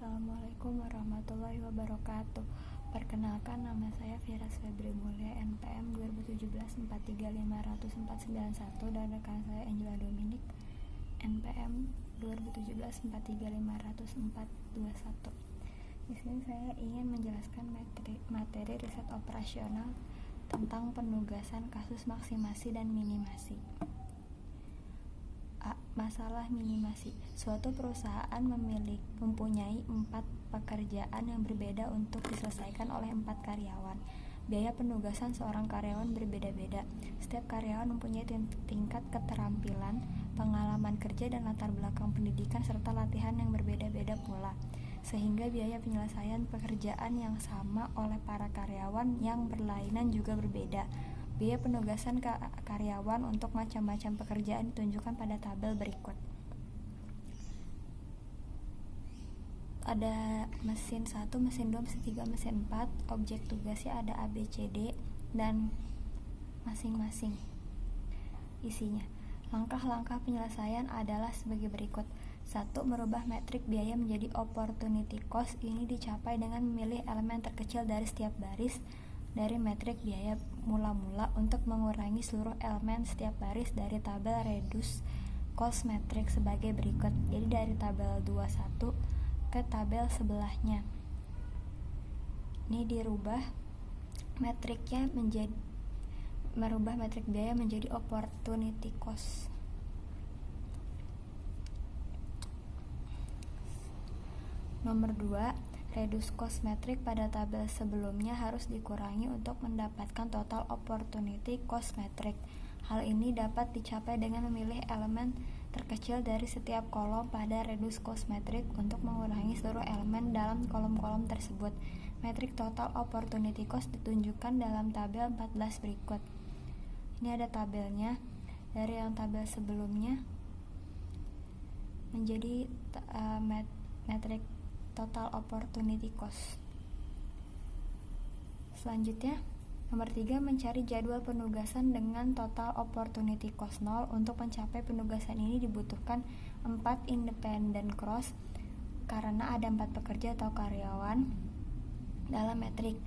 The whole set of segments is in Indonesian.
Assalamualaikum warahmatullahi wabarakatuh. Perkenalkan, nama saya Firas Febri Mulia, NPM 2017-43500-491, dan rekan saya Angela Dominic, NPM 2017-43500-421. Di sini saya ingin menjelaskan materi riset operasional tentang penugasan kasus maksimasi dan minimasi. Masalah minimasi. Suatu perusahaan mempunyai 4 pekerjaan yang berbeda untuk diselesaikan oleh 4 karyawan. Biaya penugasan seorang karyawan berbeda-beda. Setiap karyawan mempunyai tingkat keterampilan, pengalaman kerja, dan latar belakang pendidikan serta latihan yang berbeda-beda pula. Sehingga biaya penyelesaian pekerjaan yang sama oleh para karyawan yang berlainan juga berbeda. Biaya penugasan karyawan untuk macam-macam pekerjaan ditunjukkan pada tabel berikut. Ada mesin 1, mesin 2, mesin 3, mesin 4. Objek tugasnya ada A, B, C, D dan masing-masing isinya. Langkah-langkah penyelesaian adalah sebagai berikut. 1. Merubah metrik biaya menjadi opportunity cost. Ini dicapai dengan memilih elemen terkecil dari setiap baris dari metrik biaya mula-mula untuk mengurangi seluruh elemen setiap baris dari tabel reduce cost metrik sebagai berikut. Jadi dari tabel 21 ke tabel sebelahnya. Ini dirubah metriknya merubah metrik biaya menjadi opportunity cost. Nomor 2, reduce cost metric pada tabel sebelumnya harus dikurangi untuk mendapatkan total opportunity cost metric. Hal ini dapat dicapai dengan memilih elemen terkecil dari setiap kolom pada reduce cost metric untuk mengurangi seluruh elemen dalam kolom-kolom tersebut. Metrik total opportunity cost ditunjukkan dalam tabel 14 berikut. Ini ada tabelnya. Dari yang tabel sebelumnya menjadi metrik total opportunity cost. Selanjutnya, nomor 3, mencari jadwal penugasan dengan total opportunity cost 0. Untuk mencapai penugasan ini dibutuhkan 4 independent cross karena ada 4 pekerja atau karyawan dalam metrik.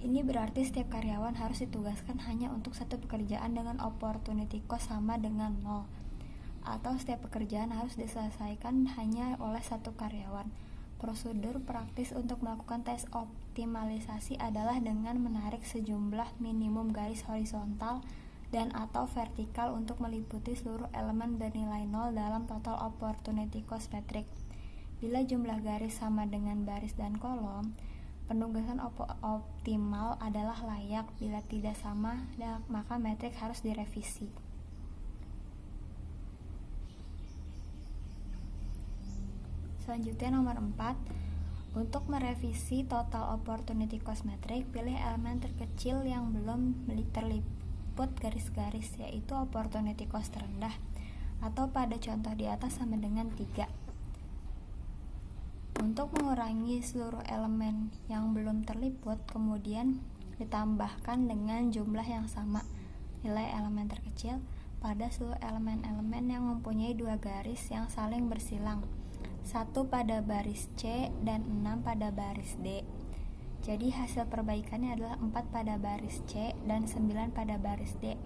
Ini berarti setiap karyawan harus ditugaskan hanya untuk satu pekerjaan dengan opportunity cost sama dengan 0, atau setiap pekerjaan harus diselesaikan hanya oleh satu karyawan. Prosedur praktis untuk melakukan tes optimalisasi adalah dengan menarik sejumlah minimum garis horizontal dan atau vertikal untuk meliputi seluruh elemen bernilai 0 dalam total opportunity cost metric. Bila jumlah garis sama dengan baris dan kolom, penugasan optimal adalah layak. Bila tidak sama, maka metrik harus direvisi. Selanjutnya nomor 4, untuk merevisi total opportunity cost metric, pilih elemen terkecil yang belum terliput garis-garis, yaitu opportunity cost terendah, atau pada contoh di atas sama dengan 3. Untuk mengurangi seluruh elemen yang belum terliput, kemudian ditambahkan dengan jumlah yang sama nilai elemen terkecil pada seluruh elemen-elemen yang mempunyai 2 garis yang saling bersilang, 1 pada baris C dan 6 pada baris D. Jadi hasil perbaikannya adalah 4 pada baris C dan 9 pada baris D.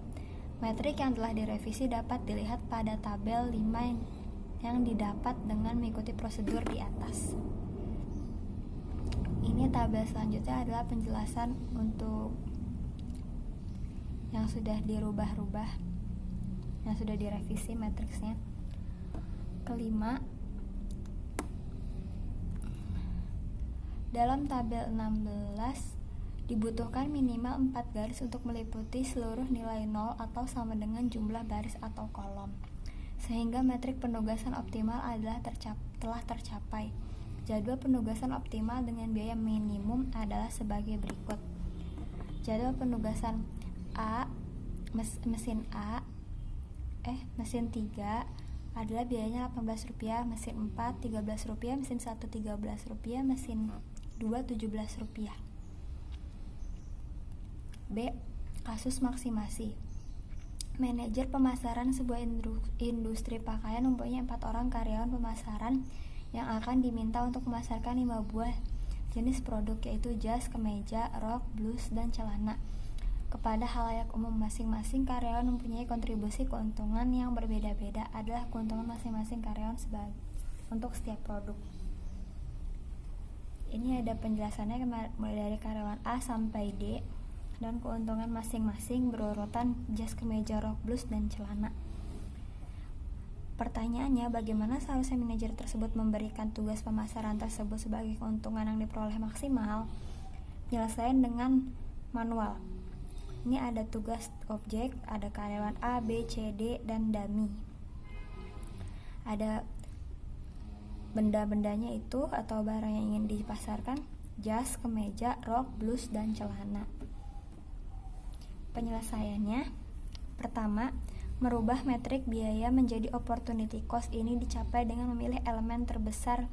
Metrik yang telah direvisi dapat dilihat pada tabel 5 yang didapat dengan mengikuti prosedur di atas. Ini tabel selanjutnya adalah penjelasan untuk yang sudah dirubah-rubah, yang sudah direvisi matriksnya. Kelima, dalam tabel 16 dibutuhkan minimal 4 garis untuk meliputi seluruh nilai 0 atau sama dengan jumlah baris atau kolom, sehingga metrik penugasan optimal adalah telah tercapai. Jadwal penugasan optimal dengan biaya minimum adalah sebagai berikut. Jadwal penugasan mesin 3 adalah biayanya Rp18, mesin 4 Rp13, mesin 1 Rp13, mesin 2 Rp17. B. Kasus maksimasi. Manajer pemasaran sebuah industri pakaian mempunyai 4 orang karyawan pemasaran yang akan diminta untuk memasarkan 5 buah jenis produk, yaitu jas, kemeja, rok, blus, dan celana. Kepada halayak umum masing-masing karyawan mempunyai kontribusi keuntungan yang berbeda-beda adalah keuntungan masing-masing karyawan untuk setiap produk. Ini ada penjelasannya mulai dari karyawan A sampai D dan keuntungan masing-masing berurutan jas, kemeja, rok, blus, dan celana. Pertanyaannya, bagaimana seharusnya manajer tersebut memberikan tugas pemasaran tersebut sebagai keuntungan yang diperoleh maksimal? Penyelesaian dengan manual. Ini ada tugas objek, ada karyawan A, B, C, D, dan dummy. Ada benda-bendanya itu atau barang yang ingin dipasarkan, jas, kemeja, rok, blus, dan celana. Penyelesaiannya, pertama, merubah metrik biaya menjadi opportunity cost. Ini dicapai dengan memilih elemen terbesar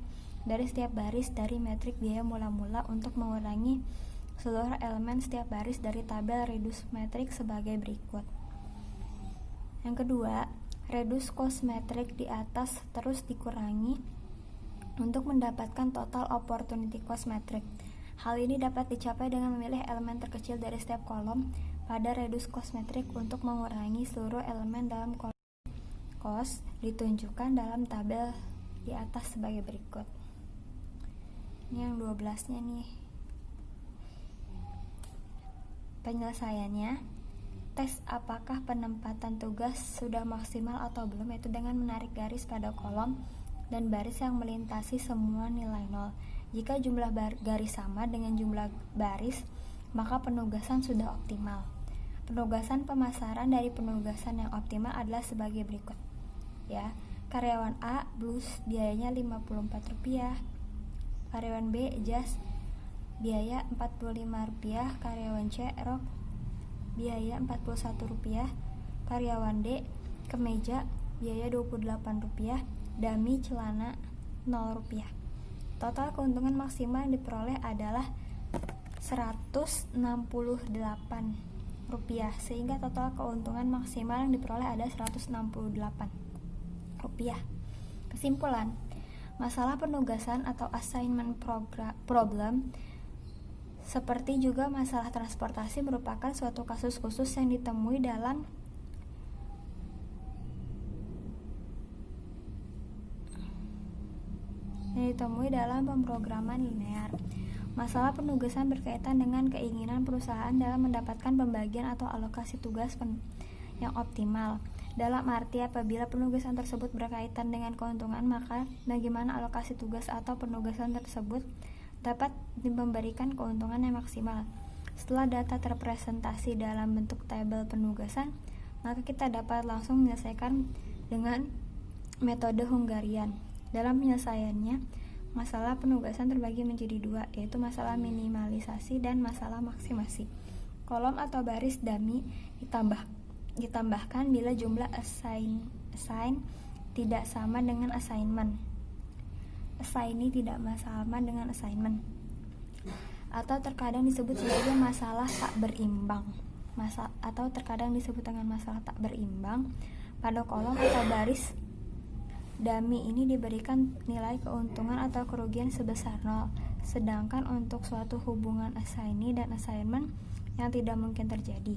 dari setiap baris dari metrik biaya mula-mula untuk mengurangi seluruh elemen setiap baris dari tabel reduce metrik sebagai berikut. Yang kedua, reduce cost metrik di atas terus dikurangi untuk mendapatkan total opportunity cost metrik. Hal ini dapat dicapai dengan memilih elemen terkecil dari setiap kolom pada reduce cost metrik untuk mengurangi seluruh elemen dalam kolom cost ditunjukkan dalam tabel di atas sebagai berikut. Ini yang 12-nya nih. Penyelesaiannya, tes apakah penempatan tugas sudah maksimal atau belum, yaitu dengan menarik garis pada kolom dan baris yang melintasi semua nilai 0. Jika jumlah garis sama dengan jumlah baris, maka penugasan sudah optimal. Penugasan pemasaran dari penugasan yang optimal adalah sebagai berikut. Ya, karyawan A, blus, biayanya Rp54. Karyawan B, jas, biaya Rp45. Karyawan C, rok, biaya Rp41. Karyawan D, kemeja, biaya Rp28. Dummy, celana, Rp0. Total keuntungan maksimal yang diperoleh adalah Rp168, sehingga total keuntungan maksimal yang diperoleh ada Rp168. Kesimpulan, masalah penugasan atau assignment problem seperti juga masalah transportasi merupakan suatu kasus khusus yang ditemui dalam pemrograman linear. Masalah penugasan berkaitan dengan keinginan perusahaan dalam mendapatkan pembagian atau alokasi tugas yang optimal. Dalam arti apabila penugasan tersebut berkaitan dengan keuntungan, maka bagaimana alokasi tugas atau penugasan tersebut dapat memberikan keuntungan yang maksimal. Setelah data terpresentasi dalam bentuk tabel penugasan, maka kita dapat langsung menyelesaikan dengan metode Hungarian. Dalam penyelesaiannya, masalah penugasan terbagi menjadi dua, yaitu masalah minimalisasi dan masalah maksimasi. Kolom atau baris dummy ditambahkan bila jumlah assign tidak sama dengan assignment. Assignee tidak sama dengan assignment. Atau terkadang disebut sebagai masalah tak berimbang. Atau terkadang disebut dengan masalah tak berimbang. Pada kolom atau baris dummy ini diberikan nilai keuntungan atau kerugian sebesar 0, sedangkan untuk suatu hubungan assignee dan assignment yang tidak mungkin terjadi.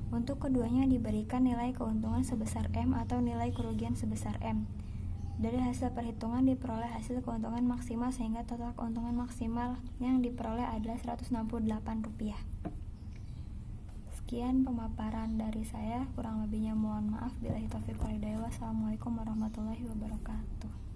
Untuk keduanya diberikan nilai keuntungan sebesar M atau nilai kerugian sebesar M. Dari hasil perhitungan diperoleh hasil keuntungan maksimal sehingga total keuntungan maksimal yang diperoleh adalah Rp168. Sekian pemaparan dari saya, kurang lebihnya mohon maaf. Billahi taufiq wal hidayah. Wassalamualaikum warahmatullahi wabarakatuh.